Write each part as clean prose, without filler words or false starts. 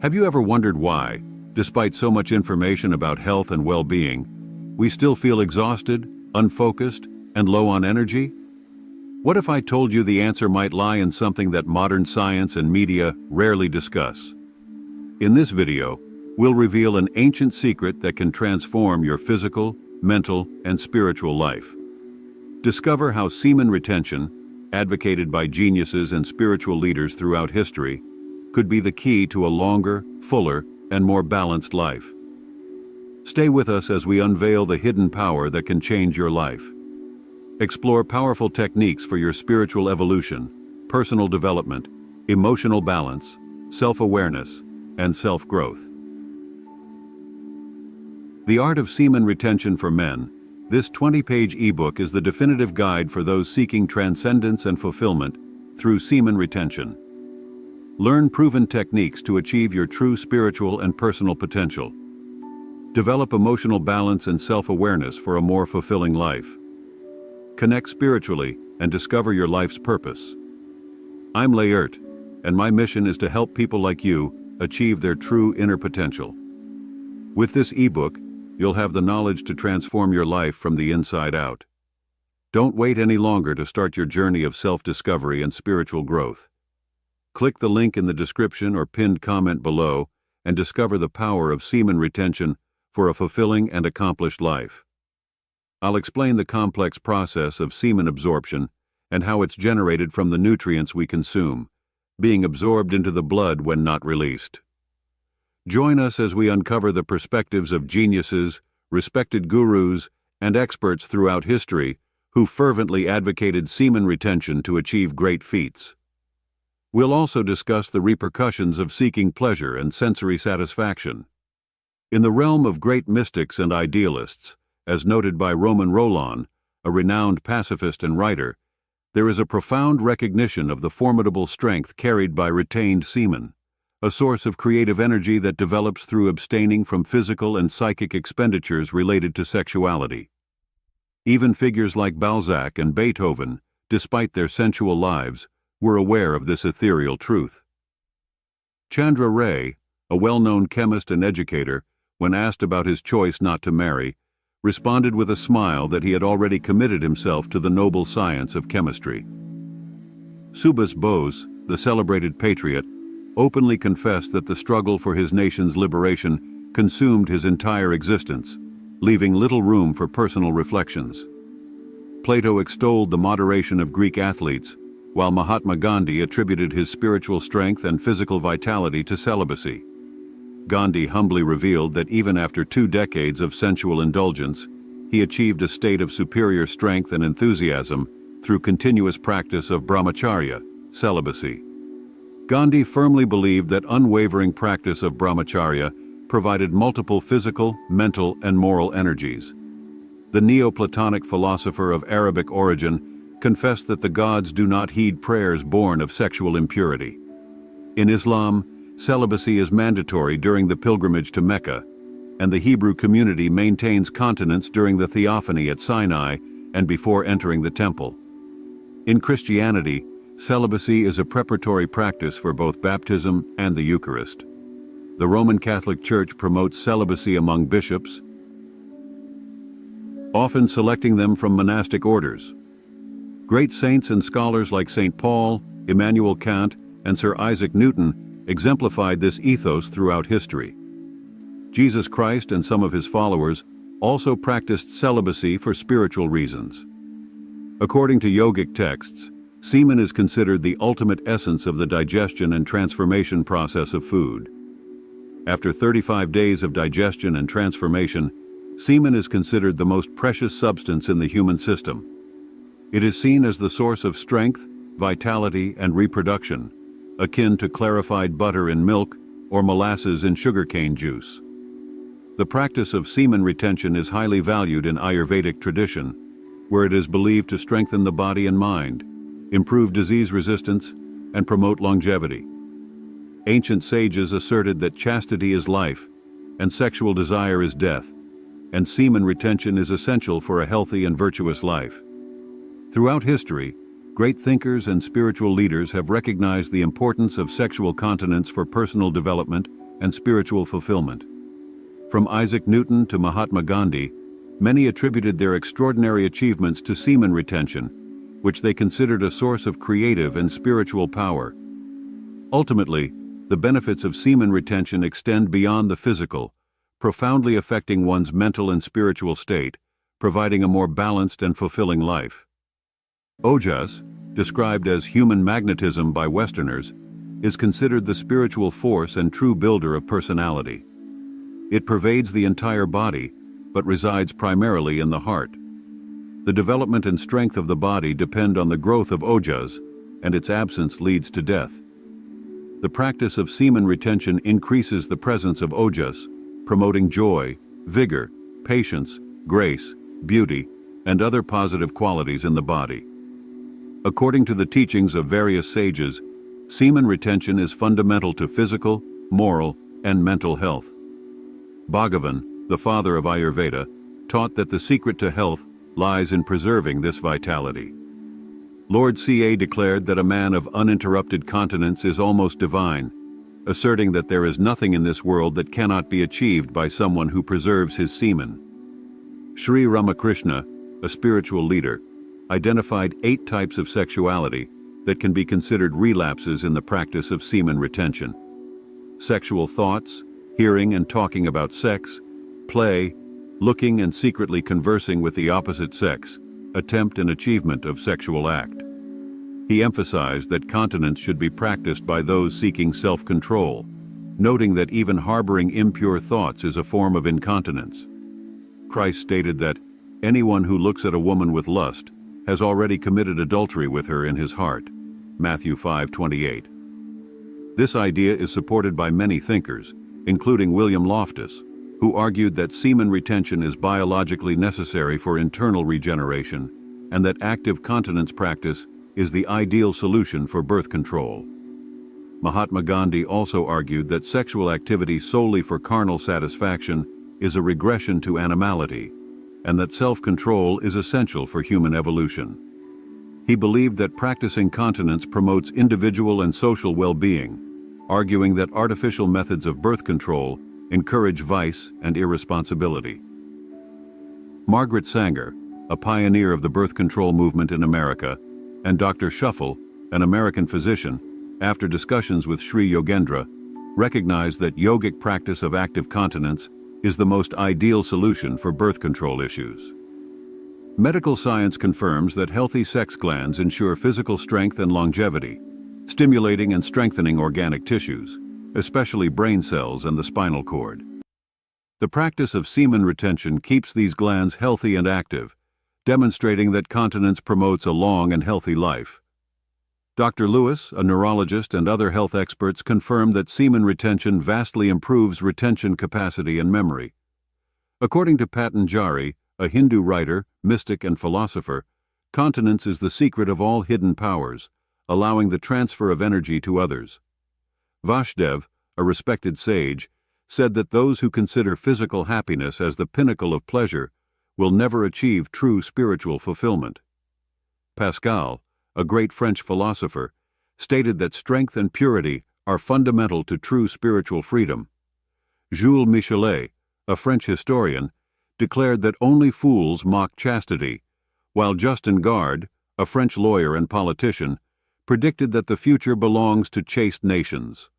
Have you ever wondered why, despite so much information about health and well-being, we still feel exhausted, unfocused, and low on energy? What if I told you the answer might lie in something that modern science and media rarely discuss? In this video, we'll reveal an ancient secret that can transform your physical, mental, and spiritual life. Discover how semen retention, advocated by geniuses and spiritual leaders throughout history, could be the key to a longer, fuller, and more balanced life. Stay with us as we unveil the hidden power that can change your life. Explore powerful techniques for your spiritual evolution, personal development, emotional balance, self-awareness, and self-growth. The Art of Semen Retention for Men. This 20-page ebook is the definitive guide for those seeking transcendence and fulfillment through semen retention. Learn proven techniques to achieve your true spiritual and personal potential. Develop emotional balance and self-awareness for a more fulfilling life. Connect spiritually and discover your life's purpose. I'm Layert, and my mission is to help people like you achieve their true inner potential. With this ebook, you'll have the knowledge to transform your life from the inside out. Don't wait any longer to start your journey of self-discovery and spiritual growth. Click the link in the description or pinned comment below and discover the power of semen retention for a fulfilling and accomplished life. I'll explain the complex process of semen absorption and how it's generated from the nutrients we consume, being absorbed into the blood when not released. Join us as we uncover the perspectives of geniuses, respected gurus, and experts throughout history who fervently advocated semen retention to achieve great feats. We'll also discuss the repercussions of seeking pleasure and sensory satisfaction. In the realm of great mystics and idealists, as noted by Roman Rolland, a renowned pacifist and writer, there is a profound recognition of the formidable strength carried by retained semen, a source of creative energy that develops through abstaining from physical and psychic expenditures related to sexuality. Even figures like Balzac and Beethoven, despite their sensual lives, were aware of this ethereal truth. Chandra Ray, a well-known chemist and educator, when asked about his choice not to marry, responded with a smile that he had already committed himself to the noble science of chemistry. Subhas Bose, the celebrated patriot, openly confessed that the struggle for his nation's liberation consumed his entire existence, leaving little room for personal reflections. Plato extolled the moderation of Greek athletes, while Mahatma Gandhi attributed his spiritual strength and physical vitality to celibacy. Gandhi humbly revealed that even after 2 decades of sensual indulgence, he achieved a state of superior strength and enthusiasm through continuous practice of brahmacharya, celibacy. Gandhi firmly believed that unwavering practice of brahmacharya provided multiple physical, mental, and moral energies. The Neoplatonic philosopher of Arabic origin confessed that the gods do not heed prayers born of sexual impurity. In Islam, celibacy is mandatory during the pilgrimage to Mecca, and the Hebrew community maintains continence during the theophany at Sinai and before entering the temple. In Christianity, celibacy is a preparatory practice for both baptism and the Eucharist. The Roman Catholic Church promotes celibacy among bishops, often selecting them from monastic orders. Great saints and scholars like St. Paul, Immanuel Kant, and Sir Isaac Newton exemplified this ethos throughout history. Jesus Christ and some of his followers also practiced celibacy for spiritual reasons. According to yogic texts, semen is considered the ultimate essence of the digestion and transformation process of food. After 35 days of digestion and transformation, semen is considered the most precious substance in the human system. It is seen as the source of strength, vitality, and reproduction, akin to clarified butter in milk or molasses in sugarcane juice. The practice of semen retention is highly valued in Ayurvedic tradition, where it is believed to strengthen the body and mind, improve disease resistance, and promote longevity. Ancient sages asserted that chastity is life, and sexual desire is death, and semen retention is essential for a healthy and virtuous life. Throughout history, great thinkers and spiritual leaders have recognized the importance of sexual continence for personal development, and spiritual fulfillment. From Isaac Newton to Mahatma Gandhi, many attributed their extraordinary achievements to semen retention, which they considered a source of creative and spiritual power. Ultimately, the benefits of semen retention extend beyond the physical, profoundly affecting one's mental and spiritual state, providing a more balanced and fulfilling life. Ojas, described as human magnetism by Westerners, is considered the spiritual force and true builder of personality. It pervades the entire body, but resides primarily in the heart. The development and strength of the body depend on the growth of ojas, and its absence leads to death. The practice of semen retention increases the presence of ojas, promoting joy, vigor, patience, grace, beauty, and other positive qualities in the body. According to the teachings of various sages, semen retention is fundamental to physical, moral, and mental health. Bhagavan, the father of Ayurveda, taught that the secret to health lies in preserving this vitality. Lord Ca declared that a man of uninterrupted continence is almost divine, asserting that there is nothing in this world that cannot be achieved by someone who preserves his semen. Sri Ramakrishna, a spiritual leader, identified 8 types of sexuality that can be considered relapses in the practice of semen retention. Sexual thoughts, hearing and talking about sex, play, looking and secretly conversing with the opposite sex, attempt and achievement of sexual act. He emphasized that continence should be practiced by those seeking self-control, noting that even harboring impure thoughts is a form of incontinence. Christ stated that anyone who looks at a woman with lust has already committed adultery with her in his heart. Matthew 5:28. This idea is supported by many thinkers, including William Loftus, who argued that semen retention is biologically necessary for internal regeneration and that active continence practice is the ideal solution for birth control. Mahatma Gandhi also argued that sexual activity solely for carnal satisfaction is a regression to animality, and that self-control is essential for human evolution. He believed that practicing continence promotes individual and social well-being, arguing that artificial methods of birth control encourage vice and irresponsibility. Margaret Sanger, a pioneer of the birth control movement in America, and Dr. Shuffle, an American physician, after discussions with Sri Yogendra, recognized that yogic practice of active continence is the most ideal solution for birth control issues. Medical science confirms that healthy sex glands ensure physical strength and longevity, stimulating and strengthening organic tissues, especially brain cells and the spinal cord. The practice of semen retention keeps these glands healthy and active, demonstrating that continence promotes a long and healthy life. Dr. Lewis, a neurologist, and other health experts confirm that semen retention vastly improves retention capacity and memory. According to Patanjali, a Hindu writer, mystic, and philosopher, continence is the secret of all hidden powers, allowing the transfer of energy to others. Vasudev, a respected sage, said that those who consider physical happiness as the pinnacle of pleasure will never achieve true spiritual fulfillment. Pascal, a great French philosopher, stated that strength and purity are fundamental to true spiritual freedom. Jules Michelet, a French historian, declared that only fools mock chastity, while Justin Guard, a French lawyer and politician, predicted that the future belongs to chaste nations.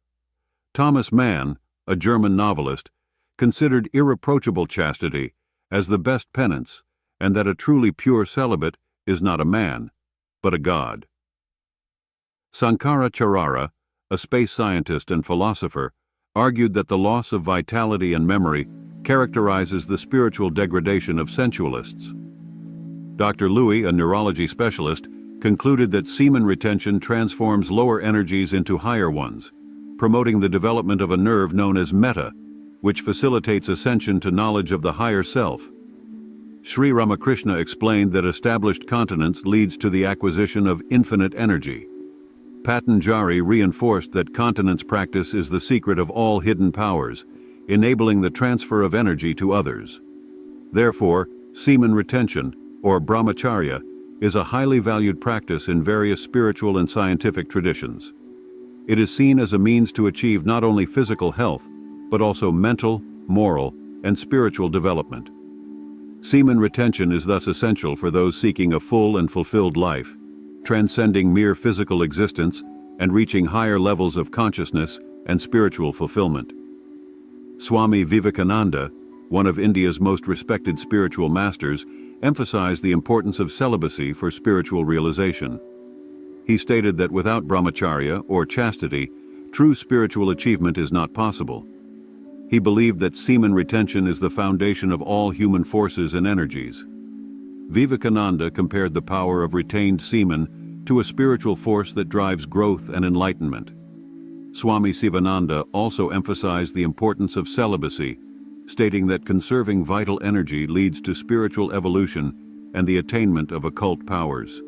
Thomas Mann, a German novelist, considered irreproachable chastity as the best penance, and that a truly pure celibate is not a man, but a god. Sankaracharya, a space scientist and philosopher, argued that the loss of vitality and memory characterizes the spiritual degradation of sensualists. Dr. Louis, a neurology specialist, concluded that semen retention transforms lower energies into higher ones, promoting the development of a nerve known as metta, which facilitates ascension to knowledge of the higher self. Sri Ramakrishna explained that established continence leads to the acquisition of infinite energy. Patanjali reinforced that continence practice is the secret of all hidden powers, enabling the transfer of energy to others. Therefore, semen retention, or brahmacharya, is a highly valued practice in various spiritual and scientific traditions. It is seen as a means to achieve not only physical health, but also mental, moral, and spiritual development. Semen retention is thus essential for those seeking a full and fulfilled life, transcending mere physical existence and reaching higher levels of consciousness and spiritual fulfillment. Swami Vivekananda, one of India's most respected spiritual masters, emphasized the importance of celibacy for spiritual realization. He stated that without brahmacharya or chastity, true spiritual achievement is not possible. He believed that semen retention is the foundation of all human forces and energies. Vivekananda compared the power of retained semen to a spiritual force that drives growth and enlightenment. Swami Sivananda also emphasized the importance of celibacy, stating that conserving vital energy leads to spiritual evolution and the attainment of occult powers.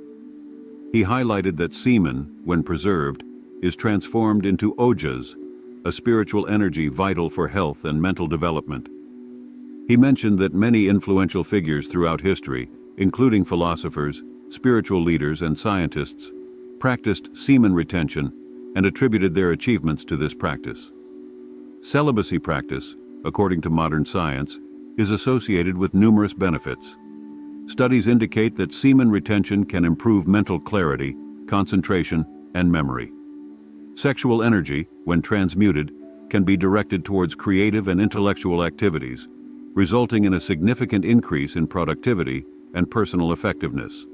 He highlighted that semen, when preserved, is transformed into ojas, a spiritual energy vital for health and mental development. He mentioned that many influential figures throughout history, including philosophers, spiritual leaders, and scientists, practiced semen retention and attributed their achievements to this practice. Celibacy practice, according to modern science, is associated with numerous benefits. Studies indicate that semen retention can improve mental clarity, concentration, and memory. Sexual energy, when transmuted, can be directed towards creative and intellectual activities, resulting in a significant increase in productivity and personal effectiveness.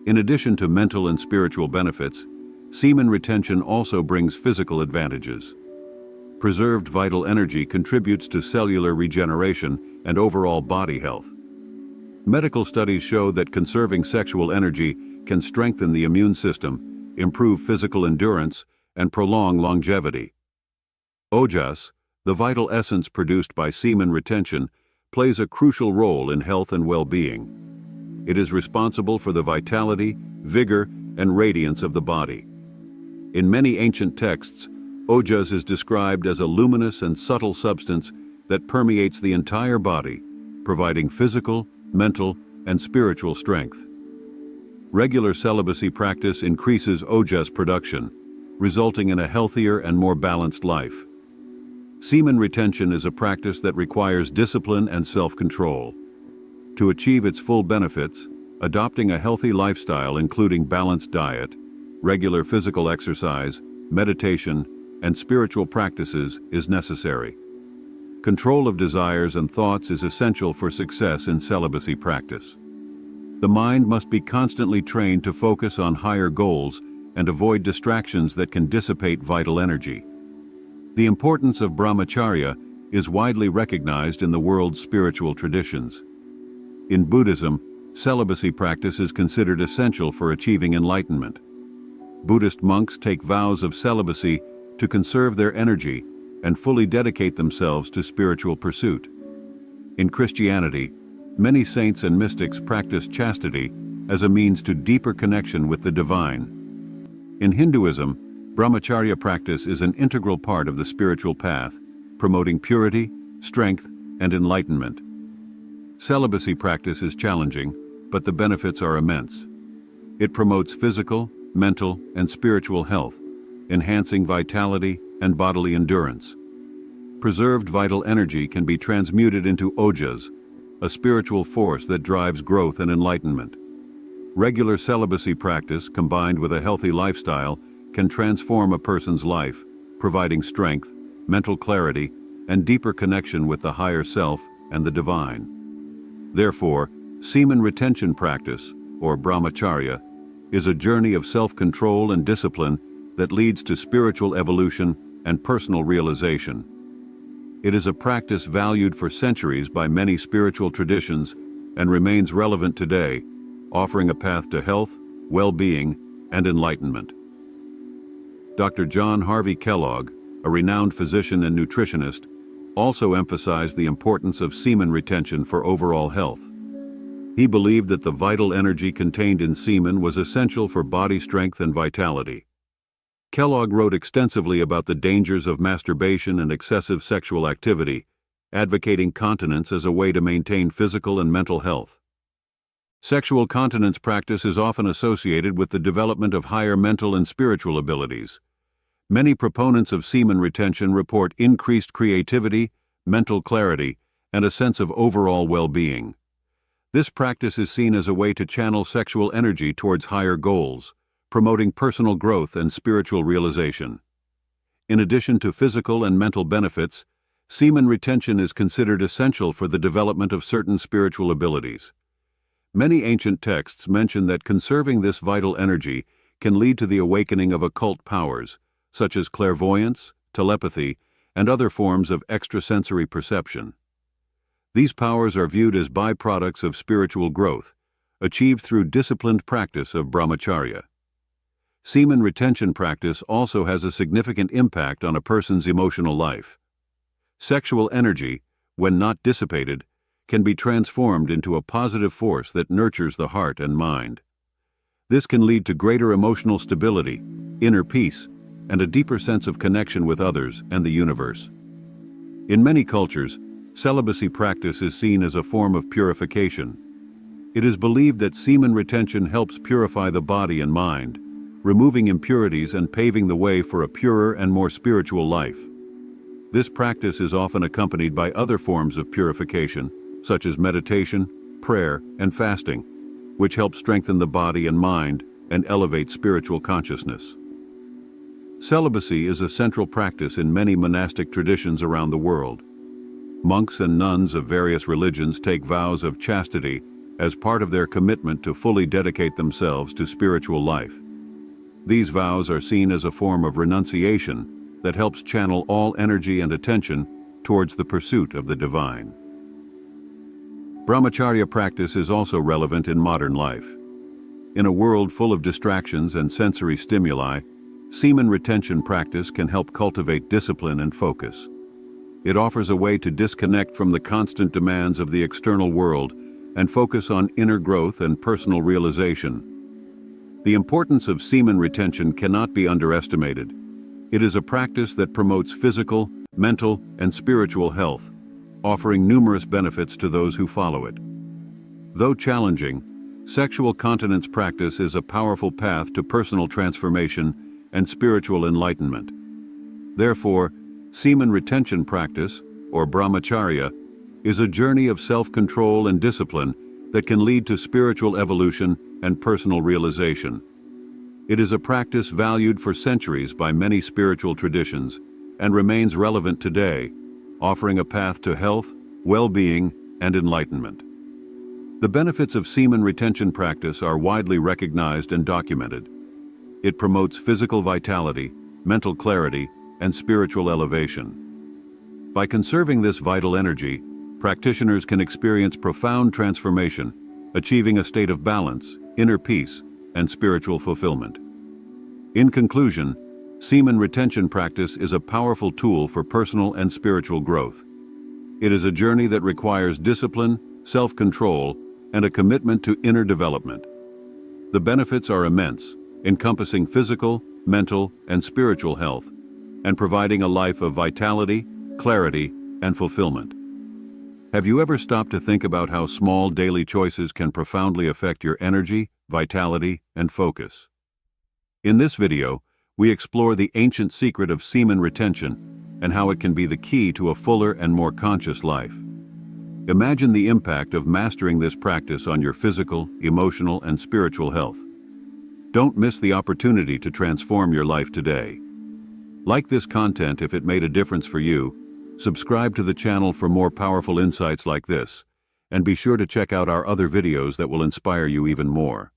In addition to mental and spiritual benefits, semen retention also brings physical advantages. Preserved vital energy contributes to cellular regeneration and overall body health. Medical studies show that conserving sexual energy can strengthen the immune system, improve physical endurance, and prolong longevity. Ojas, the vital essence produced by semen retention, plays a crucial role in health and well-being. It is responsible for the vitality, vigor, and radiance of the body. In many ancient texts, Ojas is described as a luminous and subtle substance that permeates the entire body, providing physical, mental, and spiritual strength. Regular celibacy practice increases Ojas production, resulting in a healthier and more balanced life. Semen retention is a practice that requires discipline and self-control. To achieve its full benefits, adopting a healthy lifestyle including balanced diet, regular physical exercise, meditation, and spiritual practices is necessary. Control of desires and thoughts is essential for success in celibacy practice. The mind must be constantly trained to focus on higher goals and avoid distractions that can dissipate vital energy. The importance of brahmacharya is widely recognized in the world's spiritual traditions. In Buddhism, celibacy practice is considered essential for achieving enlightenment. Buddhist monks take vows of celibacy to conserve their energy and fully dedicate themselves to spiritual pursuit. In Christianity, many saints and mystics practice chastity as a means to deeper connection with the divine. In Hinduism, brahmacharya practice is an integral part of the spiritual path, promoting purity, strength, and enlightenment. Celibacy practice is challenging, but the benefits are immense. It promotes physical, mental, and spiritual health, enhancing vitality and bodily endurance. Preserved vital energy can be transmuted into ojas, a spiritual force that drives growth and enlightenment. Regular celibacy practice, combined with a healthy lifestyle, can transform a person's life, providing strength, mental clarity, and deeper connection with the higher self and the divine. Therefore, semen retention practice, or brahmacharya, is a journey of self-control and discipline that leads to spiritual evolution and personal realization. It is a practice valued for centuries by many spiritual traditions and remains relevant today, offering a path to health, well-being, and enlightenment. Dr. John Harvey Kellogg, a renowned physician and nutritionist, also emphasized the importance of semen retention for overall health. He believed that the vital energy contained in semen was essential for body strength and vitality. Kellogg wrote extensively about the dangers of masturbation and excessive sexual activity, advocating continence as a way to maintain physical and mental health. Sexual continence practice is often associated with the development of higher mental and spiritual abilities. Many proponents of semen retention report increased creativity, mental clarity, and a sense of overall well-being. This practice is seen as a way to channel sexual energy towards higher goals, promoting personal growth and spiritual realization. In addition to physical and mental benefits, semen retention is considered essential for the development of certain spiritual abilities. Many ancient texts mention that conserving this vital energy can lead to the awakening of occult powers, such as clairvoyance, telepathy, and other forms of extrasensory perception. These powers are viewed as byproducts of spiritual growth, achieved through disciplined practice of brahmacharya. Semen retention practice also has a significant impact on a person's emotional life. Sexual energy, when not dissipated, can be transformed into a positive force that nurtures the heart and mind. This can lead to greater emotional stability, inner peace, and a deeper sense of connection with others and the universe. In many cultures, celibacy practice is seen as a form of purification. It is believed that semen retention helps purify the body and mind, removing impurities and paving the way for a purer and more spiritual life. This practice is often accompanied by other forms of purification, such as meditation, prayer, and fasting, which help strengthen the body and mind and elevate spiritual consciousness. Celibacy is a central practice in many monastic traditions around the world. Monks and nuns of various religions take vows of chastity as part of their commitment to fully dedicate themselves to spiritual life. These vows are seen as a form of renunciation that helps channel all energy and attention towards the pursuit of the divine. Brahmacharya practice is also relevant in modern life. In a world full of distractions and sensory stimuli, semen retention practice can help cultivate discipline and focus. It offers a way to disconnect from the constant demands of the external world and focus on inner growth and personal realization. The importance of semen retention cannot be underestimated. It is a practice that promotes physical, mental, and spiritual health, offering numerous benefits to those who follow it. Though challenging, sexual continence practice is a powerful path to personal transformation and spiritual enlightenment. Therefore, semen retention practice, or brahmacharya, is a journey of self-control and discipline that can lead to spiritual evolution and personal realization. It is a practice valued for centuries by many spiritual traditions and remains relevant today, offering a path to health, well-being, and enlightenment. The benefits of semen retention practice are widely recognized and documented. It promotes physical vitality, mental clarity, and spiritual elevation. By conserving this vital energy, practitioners can experience profound transformation, achieving a state of balance, inner peace, and spiritual fulfillment. In conclusion, semen retention practice is a powerful tool for personal and spiritual growth. It is a journey that requires discipline, self-control, and a commitment to inner development. The benefits are immense, encompassing physical, mental, and spiritual health, and providing a life of vitality, clarity, and fulfillment. Have you ever stopped to think about how small daily choices can profoundly affect your energy, vitality, and focus? In this video, we explore the ancient secret of semen retention and how it can be the key to a fuller and more conscious life. Imagine the impact of mastering this practice on your physical, emotional, and spiritual health. Don't miss the opportunity to transform your life today. Like this content if it made a difference for you, subscribe to the channel for more powerful insights like this, and be sure to check out our other videos that will inspire you even more.